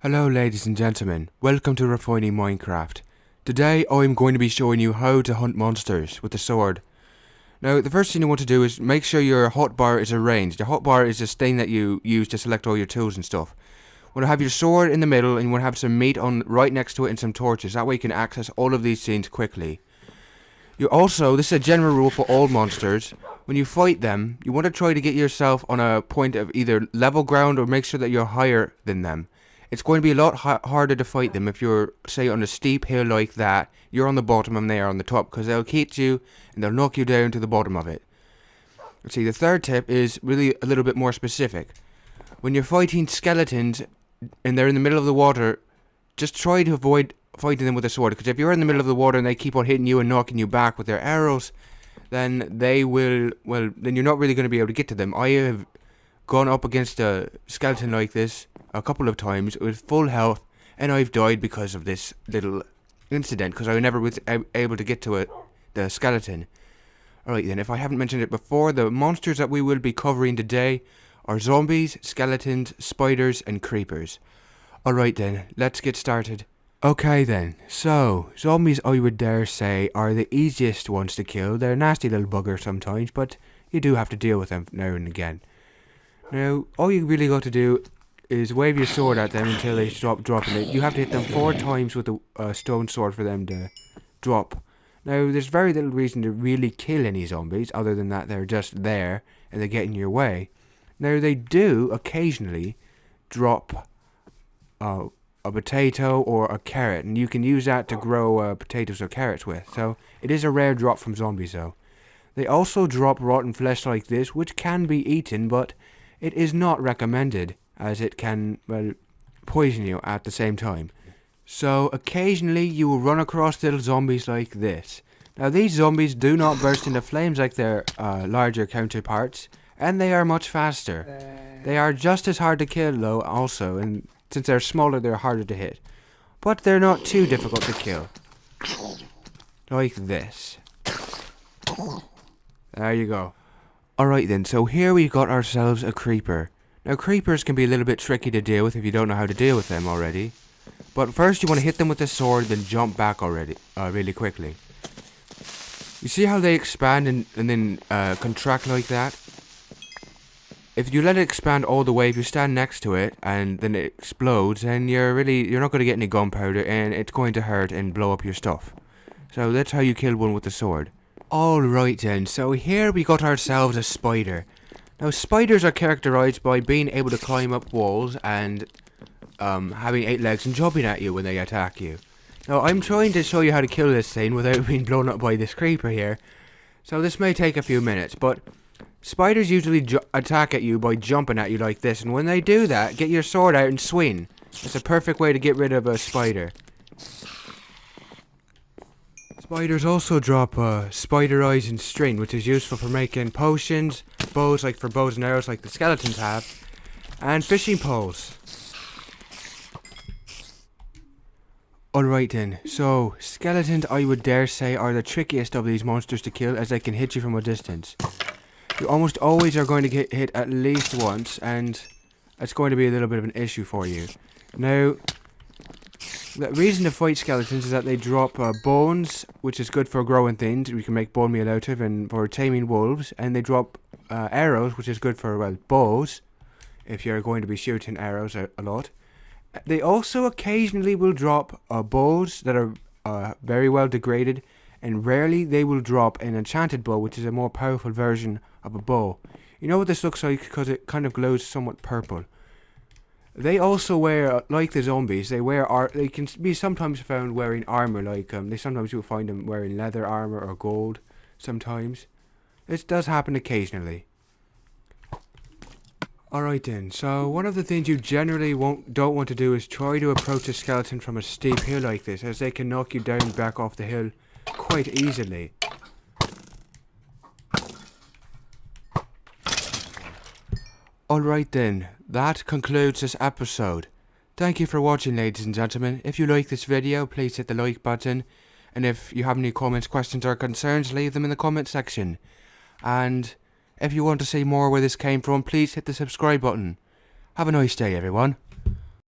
Hello ladies and gentlemen, welcome to Refining Minecraft. Today I'm going to be showing you how to hunt monsters with a sword. Now the first thing you want to do is make sure your hotbar is arranged. Your hotbar is this thing that you use to select all your tools and stuff. You want to have your sword in the middle and you want to have some meat on right next to it and some torches. That way you can access all of these things quickly. This is a general rule for all monsters. When you fight them, you want to try to get yourself on a point of either level ground or make sure that you're higher than them. It's going to be a lot harder to fight them if you're, say, on a steep hill like that. You're on the bottom and they are on the top, because they'll hit you and they'll knock you down to the bottom of it. Let's see, the third tip is really a little bit more specific. When you're fighting skeletons and they're in the middle of the water, just try to avoid fighting them with a sword, because if you're in the middle of the water and they keep on hitting you and knocking you back with their arrows, then then you're not really going to be able to get to them. I have gone up against a skeleton like this a couple of times with full health, and I've died because of this little incident, because I never was able to get to the skeleton. Alright then, if I haven't mentioned it before, the monsters that we will be covering today are zombies, skeletons, spiders, and creepers. Alright then, let's get started. Okay then, so zombies, I would dare say, are the easiest ones to kill. They're nasty little buggers sometimes, but you do have to deal with them now and again. Now, all you really got to do is wave your sword at them until they stop dropping it. You have to hit them 4 times with a stone sword for them to drop. Now, there's very little reason to really kill any zombies, other than that they're just there and they get in your way. Now, they do occasionally drop a potato or a carrot, and you can use that to grow potatoes or carrots with. So, it is a rare drop from zombies, though. They also drop rotten flesh like this, which can be eaten, but it is not recommended, as it can, poison you at the same time. So, occasionally you will run across little zombies like this. Now, these zombies do not burst into flames like their larger counterparts, and they are much faster. They are just as hard to kill, though, also, and since they're smaller, they're harder to hit. But they're not too difficult to kill. Like this. There you go. Alright then, so here we've got ourselves a creeper. Now, creepers can be a little bit tricky to deal with if you don't know how to deal with them already. But first you want to hit them with the sword, then jump back really quickly. You see how they expand and then contract like that? If you let it expand all the way, if you stand next to it and then it explodes, then you're not going to get any gunpowder, and it's going to hurt and blow up your stuff. So that's how you kill one with the sword. Alright then, so here we got ourselves a spider. Now, spiders are characterized by being able to climb up walls and having 8 legs and jumping at you when they attack you. Now, I'm trying to show you how to kill this thing without being blown up by this creeper here, so this may take a few minutes, but spiders usually attack at you by jumping at you like this, and when they do that, get your sword out and swing. It's a perfect way to get rid of a spider. Spiders also drop spider eyes and string, which is useful for making potions, bows, like for bows and arrows like the skeletons have, and fishing poles. Alright then, so skeletons, I would dare say, are the trickiest of these monsters to kill, as they can hit you from a distance. You almost always are going to get hit at least once, and it's going to be a little bit of an issue for you. Now, the reason to fight skeletons is that they drop bones, which is good for growing things we can make bone meal out of, and for taming wolves, and they drop arrows, which is good for, bows, if you're going to be shooting arrows a lot. They also occasionally will drop bows that are very well degraded, and rarely they will drop an enchanted bow, which is a more powerful version of a bow. You know what this looks like, because it kind of glows somewhat purple. They also wear, like the zombies, they can be sometimes found wearing armor, sometimes you'll find them wearing leather armor or gold, sometimes. This does happen occasionally. Alright then, so one of the things you generally don't want to do is try to approach a skeleton from a steep hill like this, as they can knock you down back off the hill quite easily. Alright then, that concludes this episode. Thank you for watching, ladies and gentlemen. If you like this video, please hit the like button. And if you have any comments, questions or concerns, leave them in the comment section. And if you want to see more where this came from, please hit the subscribe button. Have a nice day, everyone.